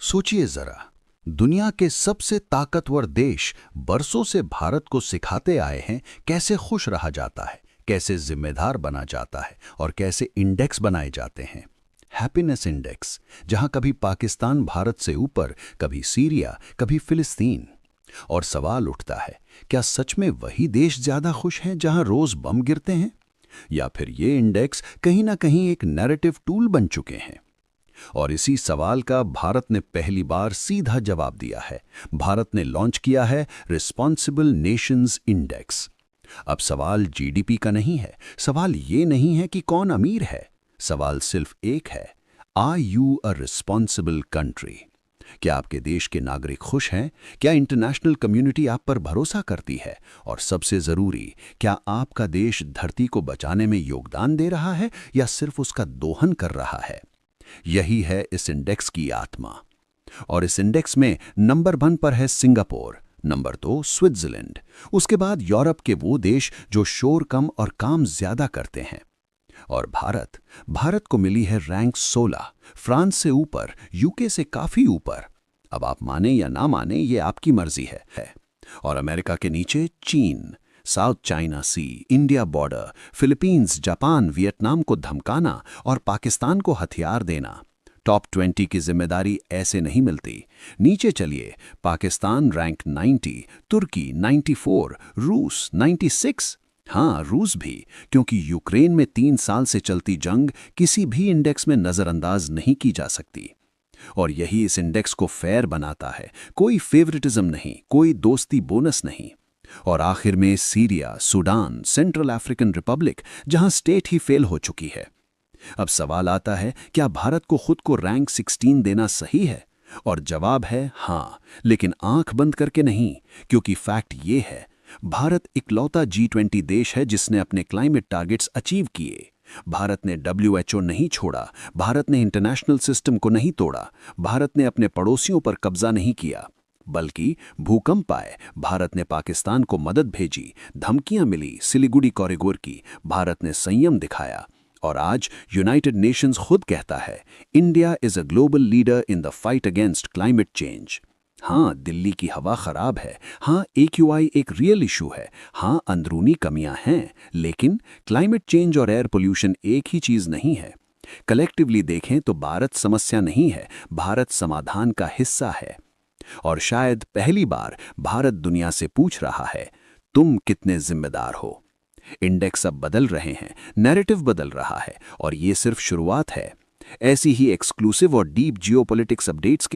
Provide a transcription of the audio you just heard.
सोचिए जरा, दुनिया के सबसे ताकतवर देश बरसों से भारत को सिखाते आए हैं कैसे खुश रहा जाता है, कैसे जिम्मेदार बना जाता है और कैसे इंडेक्स बनाए जाते हैं। हैप्पीनेस इंडेक्स, जहां कभी पाकिस्तान भारत से ऊपर, कभी सीरिया, कभी फिलिस्तीन। और सवाल उठता है, क्या सच में वही देश ज्यादा खुश हैं जहां रोज बम गिरते हैं, या फिर ये इंडेक्स कहीं ना कहीं एक नैरेटिव टूल बन चुके हैं। और इसी सवाल का भारत ने पहली बार सीधा जवाब दिया है। भारत ने लॉन्च किया है रिस्पॉन्सिबल नेशंस इंडेक्स। अब सवाल जीडीपी का नहीं है, सवाल ये नहीं है कि कौन अमीर है, सवाल सिर्फ एक है, are you a responsible country? क्या आपके देश के नागरिक खुश हैं? क्या इंटरनेशनल कम्युनिटी आप पर भरोसा करती है? और सबसे जरूरी, क्या आपका देश धरती को बचाने में योगदान दे रहा है या सिर्फ उसका दोहन कर रहा है? यही है इस इंडेक्स की आत्मा। और इस इंडेक्स में नंबर 1 पर है सिंगापुर, नंबर 2 स्विट्जरलैंड, उसके बाद यूरोप के वो देश जो शोर कम और काम ज्यादा करते हैं। और भारत को मिली है रैंक 16, फ्रांस से ऊपर, यूके से काफी ऊपर। अब आप माने या ना माने, ये आपकी मर्जी है। और अमेरिका के नीचे चीन, South China Sea, India border, Philippines, Japan, Vietnam को धमकाना और पाकिस्तान को हथियार देना। टॉप 20 की जिम्मेदारी ऐसे नहीं मिलती। नीचे चलिए, पाकिस्तान रैंक 90, तुर्की 94, रूस 96। हाँ, रूस भी, क्योंकि यूक्रेन में 3 साल से चलती जंग किसी भी इंडेक्स में नजरअंदाज नहीं की जा सकती। और यही इस इंडेक्स को फेयर बनाता है। कोई फेवरेटिज्म नहीं, कोई दोस्ती बोनस नहीं। और आखिर में Syria, Sudan, central African Republic, जहां स्टेट ही फेल हो चुकी है। अब सवाल आता है, क्या भारत को खुद को रैंक 16 देना सही है? और जवाब है हाँ, लेकिन आंख बंद करके नहीं, क्योंकि फैक्ट ये है, भारत इकलौता G20 देश है जिसने अपने क्लाइमेट टारगेट्स अचीव किए। भारत ने WHO नहीं छोड़ा, भारत ने इंटरनेशनल सिस्टम को नहीं तोड़ा, भारत ने अपने पड़ोसियों पर कब्जा नहीं किया, बल्कि भूकंप आए, भारत ने पाकिस्तान को मदद भेजी, धमकियां मिली, सिलीगुड़ी कॉरिडोर की, भारत ने संयम दिखाया। और आज यूनाइटेड नेशंस खुद कहता है, India is a global leader in the fight against climate change. हाँ, दिल्ली की हवा खराब है, हाँ AQI एक रियल इशू है, हाँ अंदरूनी कमियां हैं, लेकिन क्लाइमेट चेंज और एयर पोल्यूशन एक ही चीज नहीं है। कलेक्टिवली देखें तो भारत समस्या नहीं है, भारत समाधान का हिस्सा है। और शायद पहली बार भारत दुनिया से पूछ रहा है, तुम कितने जिम्मेदार हो? इंडेक्स अब बदल रहे हैं, नैरेटिव बदल रहा है, और ये सिर्फ शुरुआत है। ऐसी ही एक्सक्लूसिव और डीप जियोपॉलिटिक्स अपडेट्स